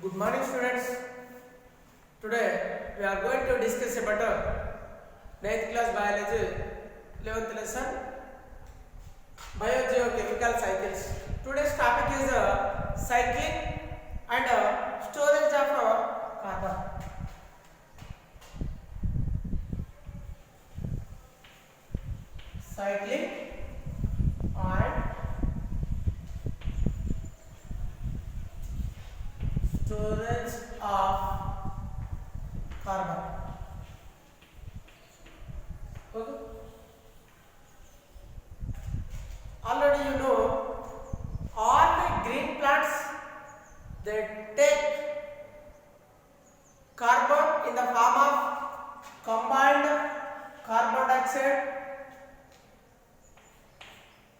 Good morning, students. Today we are going to discuss about 9th class biology 11th lesson biogeochemical cycles. Today's topic is cycling and storage of carbon. Cycling and storage of carbon. Okay. Already you know all the green plants they take carbon in the form of combined carbon dioxide.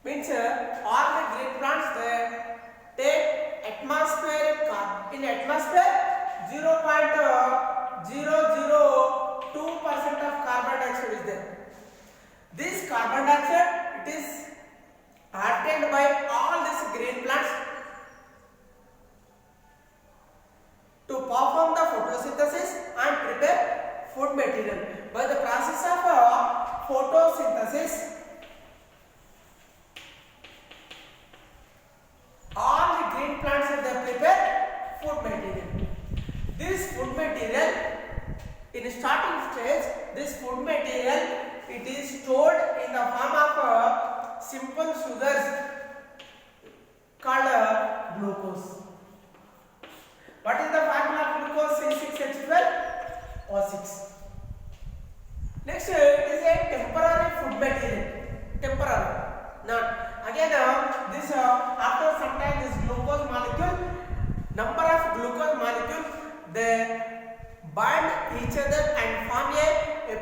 Means all the green plants they take atmospheric carbon. In atmosphere 0.002% of carbon dioxide is there. This carbon dioxide it is obtained by all these green plants to perform the photosynthesis and prepare food material. By the process of photosynthesis, all the green plants they prepare food material. This food material in starting stage, this food material it is stored in the form of simple sugars called glucose. What is the formula of glucose? C6H12O6. Next, it is a temporary food material. Temporary, not again. This after some time, this glucose molecule, number of glucose molecules, they bind each other and form a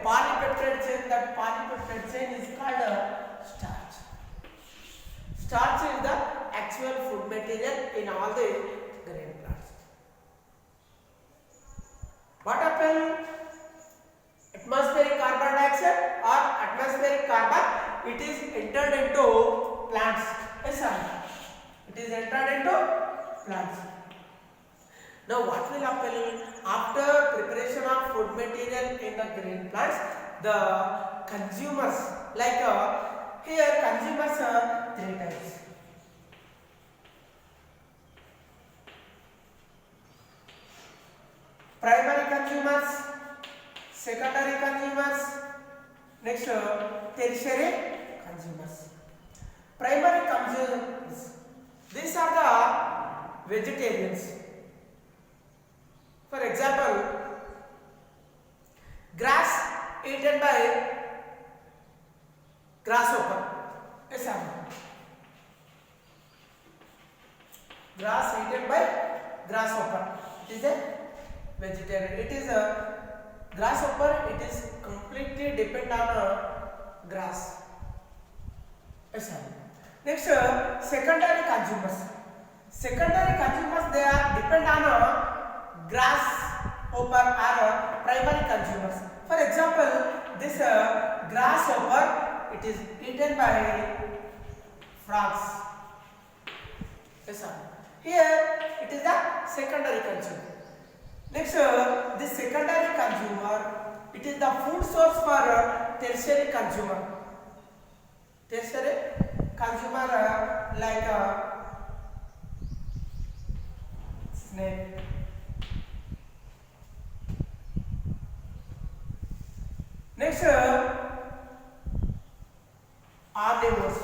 polypeptide chain. That polypeptide chain is called starch. Starch is the actual food material in all the green plants. What happens? Atmospheric carbon dioxide or atmospheric carbon, it is entered into plants. Yes, sir. It is entered into plants. Now, what will happen after preparation of food material in the green plants? The consumers, like here, consumers are three types. Primary consumers, secondary consumers, next tertiary consumers. Primary consumers, these are the vegetarians. For example, grass eaten by grasshopper. Example, grass eaten by grasshopper. It is a vegetarian. It is a grasshopper. It is completely depend on grass. Example. Next, secondary consumers. Secondary consumers they are depend on grasshopper or primary consumers. For example, this grasshopper it is eaten by frogs. Yes, sir. Here it is the secondary consumer. Next, this secondary consumer it is the food source for tertiary consumer. Tertiary consumer like snake. Next, omnivores.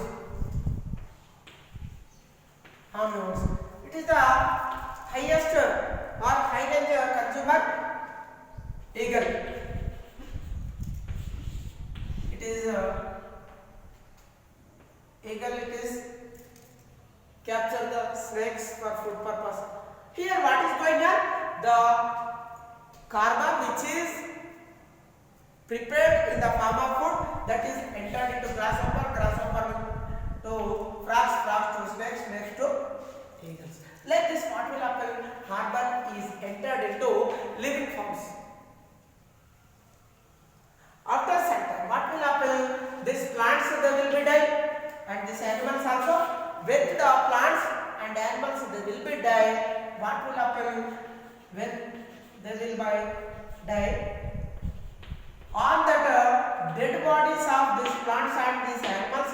Omnivores. It is the highest or high range consumer. Eagle. It is eagle. It is capture the snakes for food purpose. Here, what is going on? The carbon which is prepared in the form of food that is entered into grasshopper, grasshopper to frogs, frogs to snakes, snakes to eagles. Like this, what will happen? Carbon is entered into living forms. After some time, what will happen? These plants they will be die, and these animals also. With the plants and animals they will be die. What will happen? when they will die, on that dead bodies of these plants and these animals,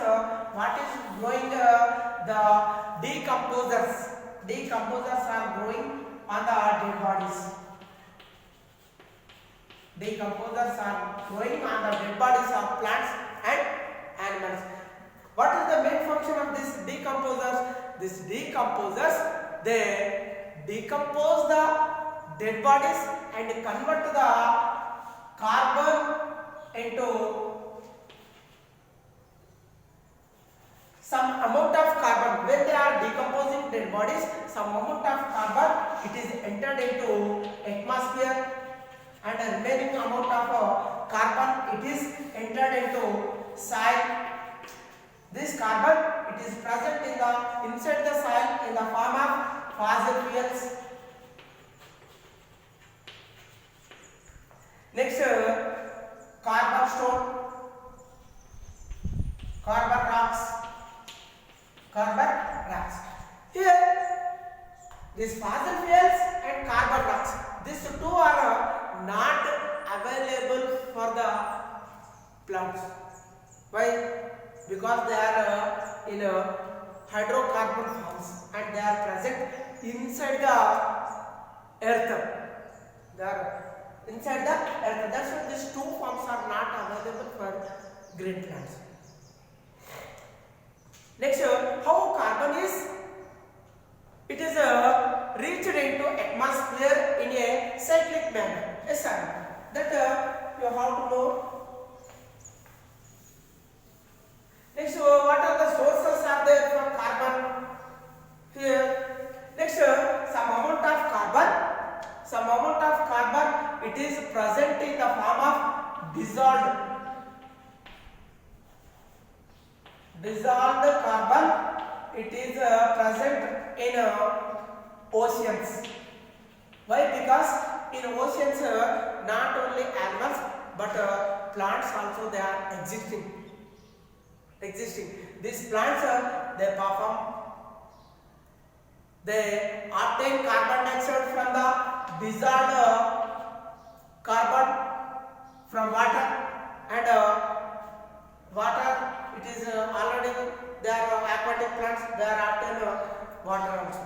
what is growing? The decomposers. Decomposers are growing on the dead bodies. Decomposers are growing on the dead bodies of plants and animals. What is the main function of these decomposers? These decomposers, they decompose the dead bodies and convert the carbon into some amount of carbon. When they are decomposing dead bodies, some amount of carbon it is entered into atmosphere, and the remaining amount of carbon it is entered into soil. This carbon it is present in the inside the soil in the form of fossil fuels. Next, carbon stone, carbon rocks. Here, these fossil fuels and carbon rocks, these two are not available for the plants. Why? Because they are in hydrocarbon forms and they are present inside the earth. They are inside the earth. That's why these two forms are not available for green plants. Next, how carbon is? It is reached into atmosphere in a cyclic manner. Yes, sir. That you have to know. Next, what are the sources are there for carbon? Here. Next, some amount of carbon, it is present in the form of dissolved carbon. It is present in oceans. Why? Because in oceans, not only animals but plants also they are existing. These plants they obtain carbon dioxide from the dissolved carbon from water, and water it is already there are aquatic plants, they are obtain water also.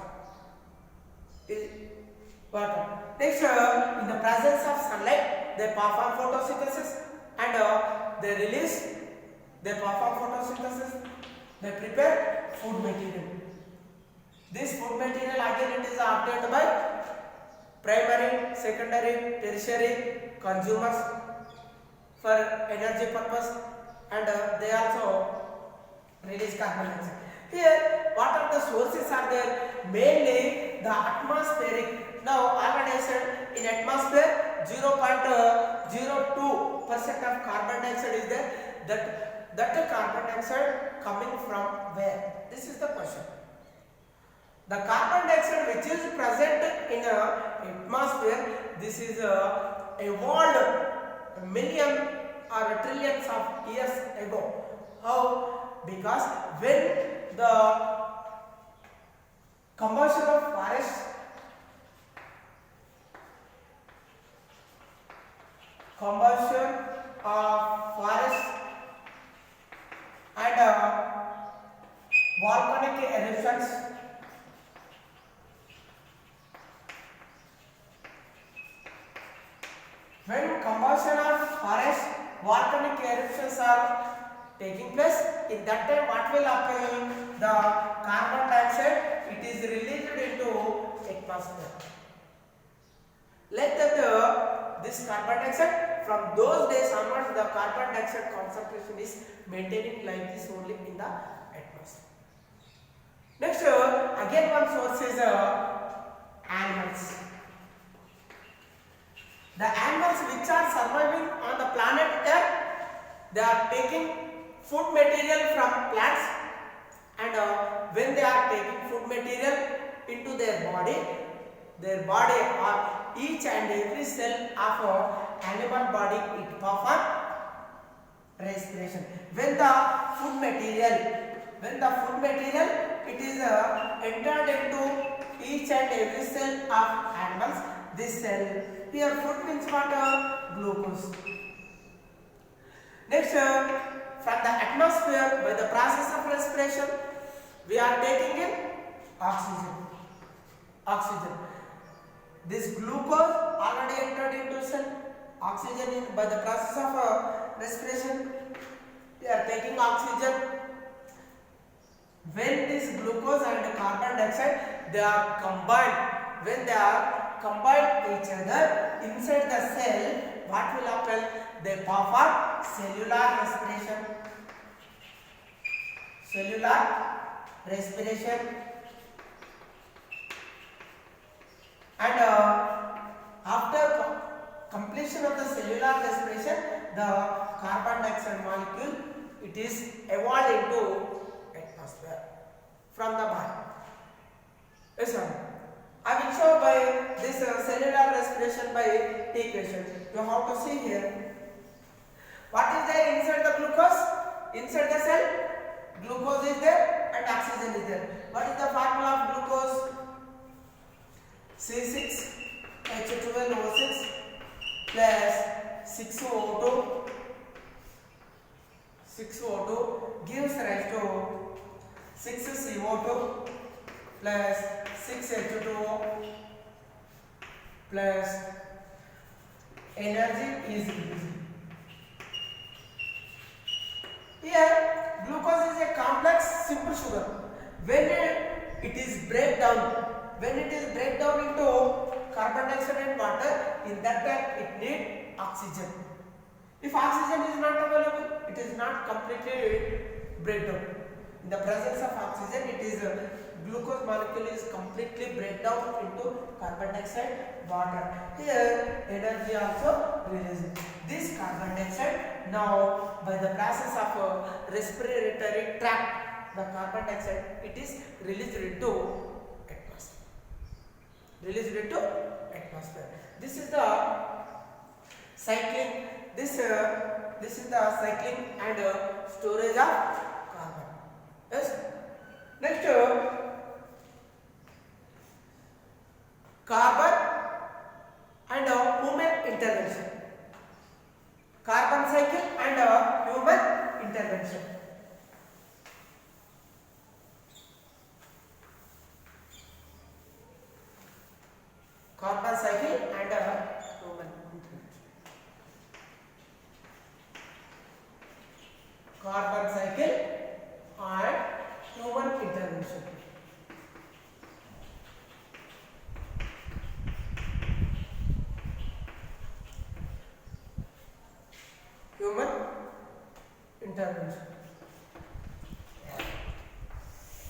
Water. Next, in the presence of sunlight, they perform photosynthesis and they perform photosynthesis, they prepare food material. This food material again it is obtained by primary, secondary, tertiary consumers for energy purpose, and they also release carbon dioxide. Here, what are the sources are there? Mainly the atmospheric. Now, already I said in atmosphere 0.02% of carbon dioxide is there. That carbon dioxide coming from where? This is the question. The carbon dioxide which is present in the atmosphere, this is evolved million or trillions of years ago. How? Because when the combustion of forests and volcanic eruptions, when combustion of forests, volcanic eruptions are taking place, in that time what will happen? The carbon dioxide it is released into atmosphere. Like that this carbon dioxide from those days onwards the carbon dioxide concentration is maintaining like this only in the atmosphere. Next, again one source is animals. The animals which are surviving on the planet Earth, they are taking food material from plants, and when they are taking food material into their body or each and every cell of animal body it perform respiration. When the food material it is entered into each and every cell of animals, this cell. Here food means what? Glucose. Next, from the atmosphere by the process of respiration, we are taking in oxygen. Oxygen. This glucose already entered into cell. Oxygen in by the process of respiration, we are taking oxygen. When this glucose and carbon dioxide they are combined, when they are combined each other inside the cell, what will happen? They perform cellular respiration. Cellular respiration. And after completion of the cellular respiration, the carbon dioxide molecule it is evolved into atmosphere from the body. Yes, sir. I will show by this cellular respiration by equation. You have to see here. What is there inside the glucose? Inside the cell, glucose is there and oxygen is there. What is the formula of glucose? C6H12O6 plus 6O2. 6O2 gives rise to 6CO2 plus 6H2O plus energy is released. Here glucose is a complex simple sugar. When it is break down into carbon dioxide and water, in that time it needs oxygen. If oxygen is not available, it is not completely breakdown. In the presence of oxygen, it is glucose molecule is completely break down into carbon dioxide, water. Here energy also released. This carbon dioxide now by the process of respiratory tract, the carbon dioxide it is released into atmosphere. This is the cycling. This is the cycling and storage of carbon. Yes. Next, carbon and human intervention. Carbon cycle and human intervention. Carbon cycle and human intervention. Carbon cycle and human intervention. Human intervention.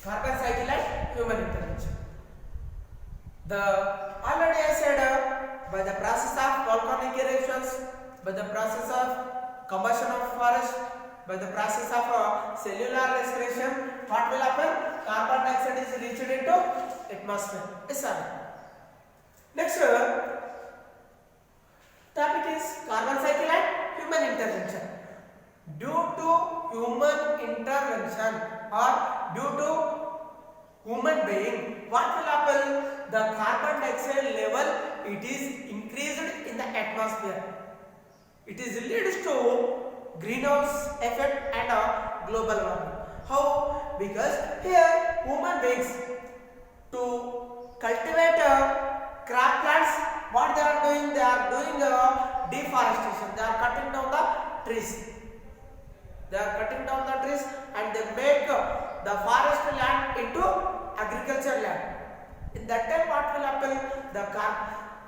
Carbon cycle and human intervention. Already I said by the process of volcanic eruptions, by the process of combustion of forest, by the process of cellular respiration, what will happen? Carbon dioxide is reached into atmosphere. Yes, sir. Next topic is carbon cycle and human intervention. Due to human intervention or due to human being, what will happen? The carbon dioxide level it is increased in the atmosphere. It is leads to greenhouse effect and global warming. How? Because here human beings to cultivate crop plants, what they are doing? They are doing deforestation. They are cutting down the trees. They are cutting down the trees and they make the forest land into agriculture land. In that time, what will happen?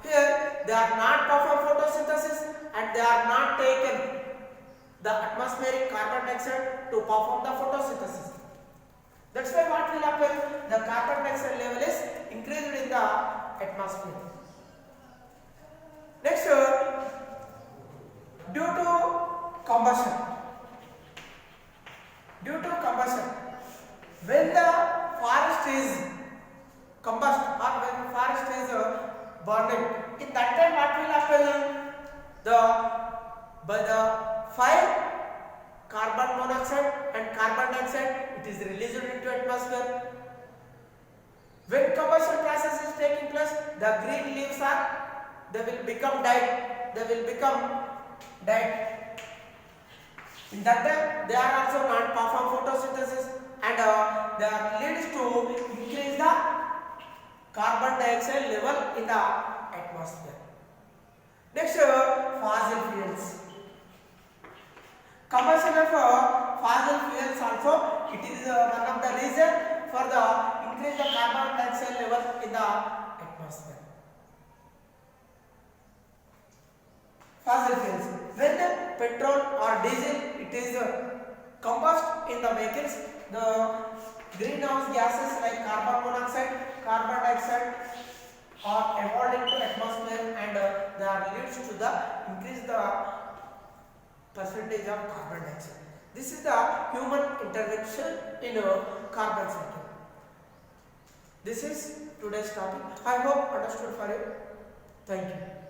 Here they are not perform photosynthesis and they are not taken the atmospheric carbon dioxide to perform the photosynthesis. That's why what will happen? The carbon dioxide level is increased in the atmosphere. Next, due to combustion. When the forest is combust or when forest is burning, in that time what will happen? By the fire, carbon monoxide and carbon dioxide it is released into atmosphere. When combustion process is taking place, the green leaves are they will become died. They will become dead. In that time, they are also not perform photosynthesis, and they are leads to increase the carbon dioxide level in the atmosphere. Next, fossil fuels. Combustion of fossil fuels also, it is one of the reason for the increase the carbon dioxide level in the atmosphere. Fossil fuels. When petrol or diesel it is combust in the vehicles, the greenhouse gases like carbon monoxide, carbon dioxide are evolved into atmosphere, and they are leads to the increase the percentage of carbon dioxide. This is the human intervention in carbon cycle. This is today's topic. I hope understood for you. Thank you.